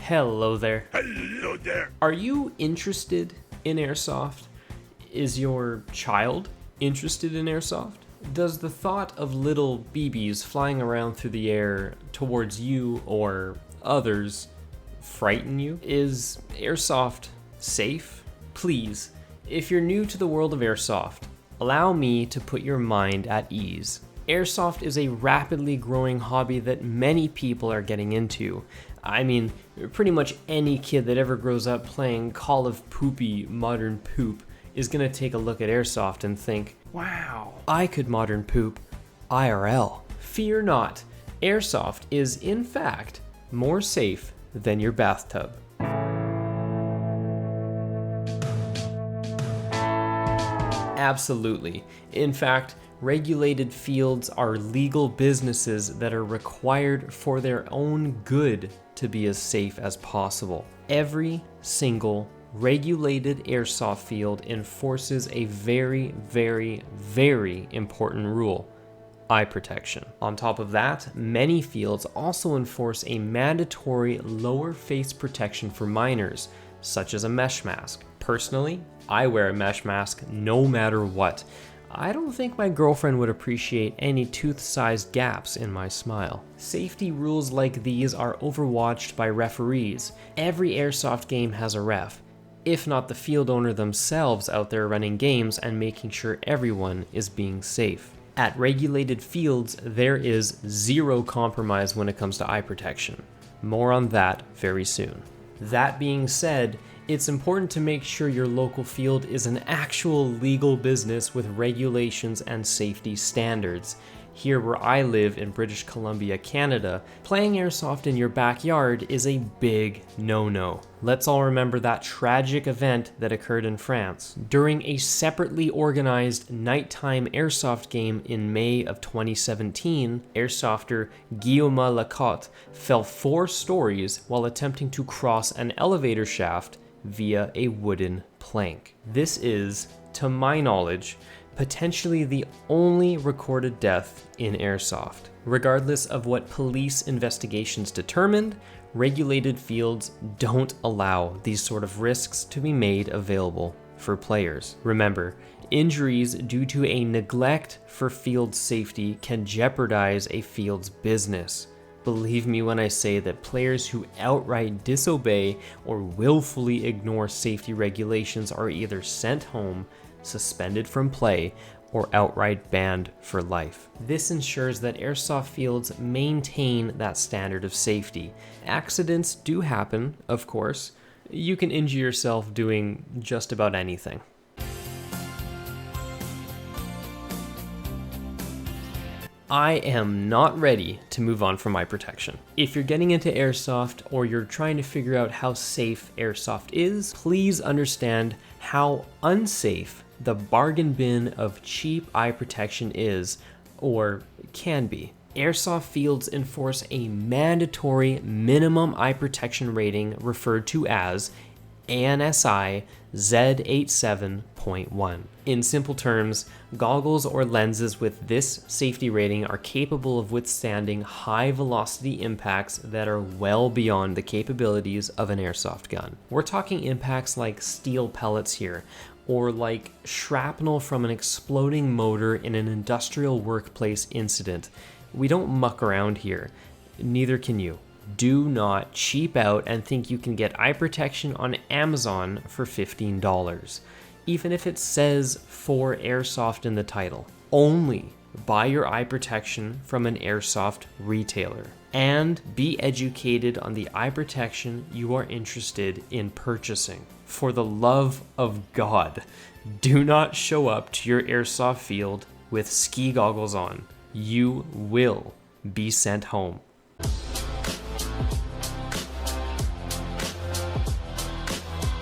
Hello there. Hello there. Are you interested in Airsoft? Is your child interested in Airsoft? Does the thought of little BBs flying around through the air towards you or others frighten you? Is Airsoft safe? Please, if you're new to the world of Airsoft, allow me to put your mind at ease. Airsoft is a rapidly growing hobby that many people are getting into. I mean, pretty much any kid that ever grows up playing Call of Poopy Modern Poop is gonna take a look at Airsoft and think, wow, I could modern poop IRL. Fear not, Airsoft is in fact more safe than your bathtub. Absolutely. In fact, regulated fields are legal businesses that are required for their own good to be as safe as possible. Every single regulated airsoft field enforces a very, very, very important rule: eye protection. On top of that, many fields also enforce a mandatory lower face protection for minors, such as a mesh mask. Personally, I wear a mesh mask no matter what. I don't think my girlfriend would appreciate any tooth-sized gaps in my smile. Safety rules like these are overwatched by referees. Every airsoft game has a ref, if not the field owner themselves out there running games and making sure everyone is being safe. At regulated fields, there is zero compromise when it comes to eye protection. More on that very soon. That being said, it's important to make sure your local field is an actual legal business with regulations and safety standards. Here where I live in British Columbia, Canada, playing airsoft in your backyard is a big no-no. Let's all remember that tragic event that occurred in France during a separately organized nighttime airsoft game in May of 2017. Airsofter Guillaume Lacotte fell 4 stories while attempting to cross an elevator shaft via a wooden plank. This is, to my knowledge, potentially the only recorded death in airsoft. Regardless of what police investigations determined, regulated fields don't allow these sort of risks to be made available for players. Remember, injuries due to a neglect for field safety can jeopardize a field's business. Believe me when I say that players who outright disobey or willfully ignore safety regulations are either sent home, suspended from play, or outright banned for life. This ensures that airsoft fields maintain that standard of safety. Accidents do happen, of course. You can injure yourself doing just about anything. I am not ready to move on from eye protection. If you're getting into airsoft or you're trying to figure out how safe airsoft is, please understand how unsafe the bargain bin of cheap eye protection is, or can be. Airsoft fields enforce a mandatory minimum eye protection rating referred to as ANSI Z87.1. In simple terms, goggles or lenses with this safety rating are capable of withstanding high velocity impacts that are well beyond the capabilities of an airsoft gun. We're talking impacts like steel pellets here, or like shrapnel from an exploding motor in an industrial workplace incident. We don't muck around here. Neither can you. Do not cheap out and think you can get eye protection on Amazon for $15, even if it says for Airsoft in the title. Only buy your eye protection from an airsoft retailer, and be educated on the eye protection you are interested in purchasing. For the love of God, do not show up to your airsoft field with ski goggles on. You will be sent home.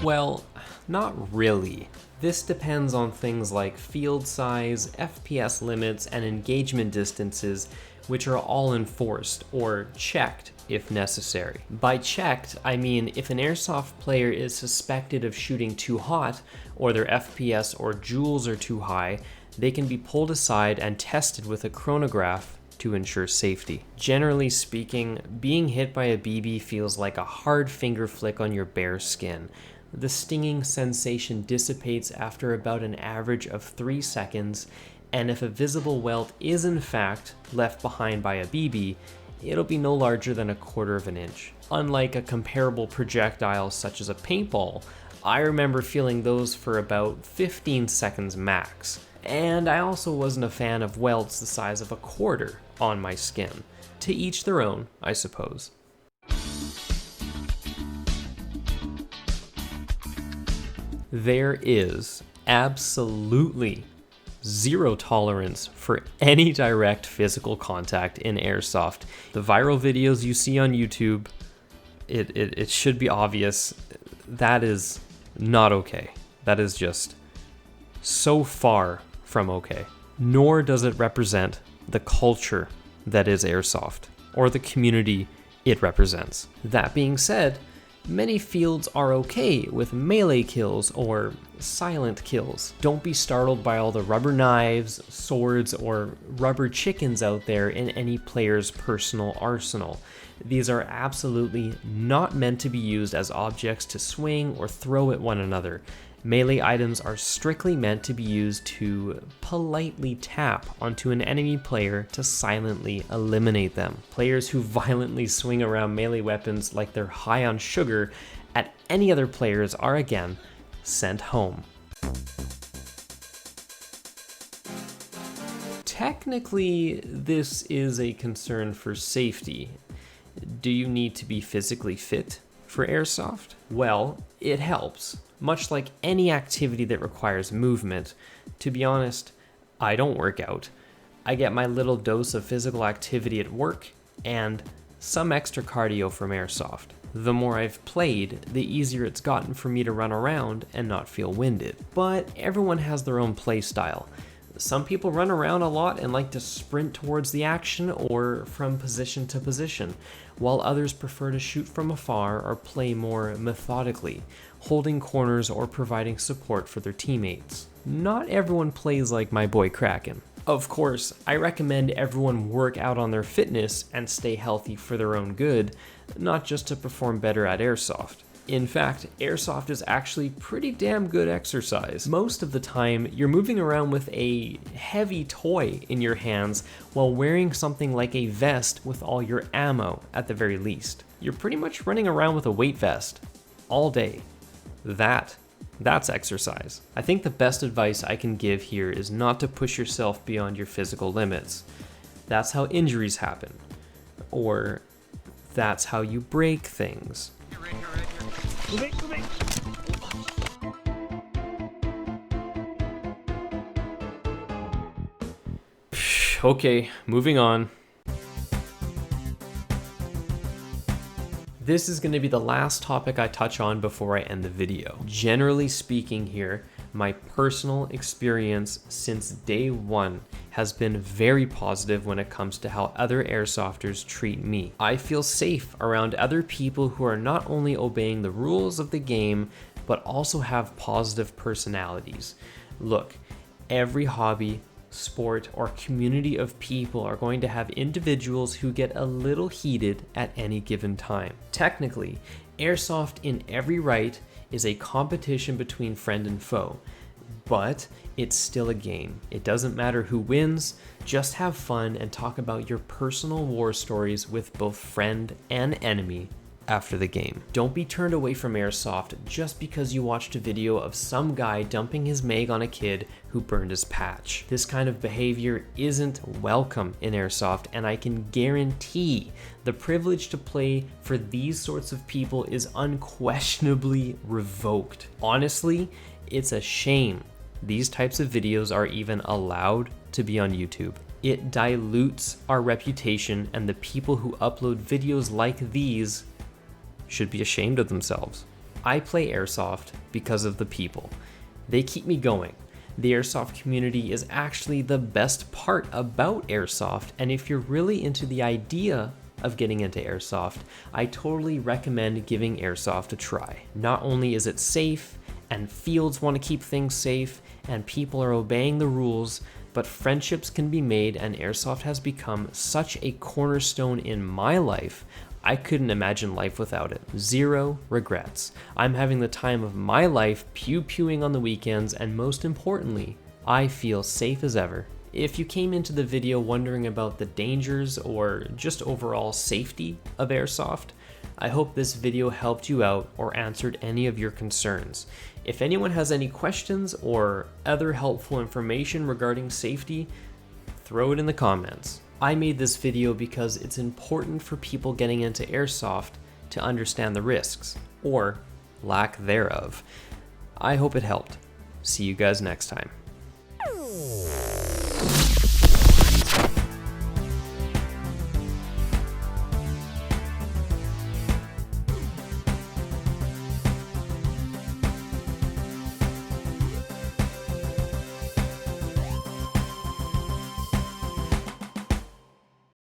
Well, not really. This depends on things like field size, FPS limits, and engagement distances, which are all enforced or checked if necessary. By checked, I mean if an airsoft player is suspected of shooting too hot, or their FPS or joules are too high, they can be pulled aside and tested with a chronograph to ensure safety. Generally speaking, being hit by a BB feels like a hard finger flick on your bare skin. The stinging sensation dissipates after about an average of 3 seconds, and if a visible welt is in fact left behind by a BB, it'll be no larger than 1/4 of an inch. Unlike a comparable projectile such as a paintball, I remember feeling those for about 15 seconds max. And I also wasn't a fan of welts the size of 1/4 on my skin. To each their own, I suppose. There is absolutely zero tolerance for any direct physical contact in airsoft. The viral videos you see on YouTube, it should be obvious, that is not okay. That is just so far from okay. Nor does it represent the culture that is airsoft, or the community it represents. That being said, many fields are okay with melee kills or silent kills. Don't be startled by all the rubber knives, swords, or rubber chickens out there in any player's personal arsenal. These are absolutely not meant to be used as objects to swing or throw at one another. Melee items are strictly meant to be used to politely tap onto an enemy player to silently eliminate them. Players who violently swing around melee weapons like they're high on sugar at any other players are again sent home. Technically, this is a concern for safety. Do you need to be physically fit for airsoft? Well, it helps. Much like any activity that requires movement. To be honest, I don't work out. I get my little dose of physical activity at work and some extra cardio from airsoft. The more I've played, the easier it's gotten for me to run around and not feel winded. But everyone has their own play style. Some people run around a lot and like to sprint towards the action or from position to position, while others prefer to shoot from afar or play more methodically, holding corners or providing support for their teammates. Not everyone plays like my boy Kraken. Of course, I recommend everyone work out on their fitness and stay healthy for their own good, not just to perform better at airsoft. In fact, airsoft is actually pretty damn good exercise. Most of the time, you're moving around with a heavy toy in your hands while wearing something like a vest with all your ammo at the very least. You're pretty much running around with a weight vest all day. That's exercise. I think the best advice I can give here is not to push yourself beyond your physical limits. That's how injuries happen. Or that's how you break things. Okay, moving on. This is going to be the last topic I touch on before I end the video. Generally speaking here, my personal experience since day one has been very positive when it comes to how other airsofters treat me. I feel safe around other people who are not only obeying the rules of the game, but also have positive personalities. Look, every hobby, sport, or community of people are going to have individuals who get a little heated at any given time. Technically, airsoft in every right is a competition between friend and foe, but it's still a game. It doesn't matter who wins, just have fun and talk about your personal war stories with both friend and enemy after the game. Don't be turned away from airsoft just because you watched a video of some guy dumping his mag on a kid who burned his patch. This kind of behavior isn't welcome in airsoft, and I can guarantee the privilege to play for these sorts of people is unquestionably revoked. Honestly, it's a shame these types of videos are even allowed to be on YouTube. It dilutes our reputation, and the people who upload videos like these should be ashamed of themselves. I play airsoft because of the people. They keep me going. The airsoft community is actually the best part about airsoft, and if you're really into the idea of getting into airsoft, I totally recommend giving airsoft a try. Not only is it safe, and fields want to keep things safe, and people are obeying the rules, but friendships can be made, and Airsoft has become such a cornerstone in my life. I couldn't imagine life without it. Zero regrets. I'm having the time of my life pew-pewing on the weekends, and most importantly, I feel safe as ever. If you came into the video wondering about the dangers or just overall safety of Airsoft, I hope this video helped you out or answered any of your concerns. If anyone has any questions or other helpful information regarding safety, throw it in the comments. I made this video because it's important for people getting into Airsoft to understand the risks, or lack thereof. I hope it helped. See you guys next time.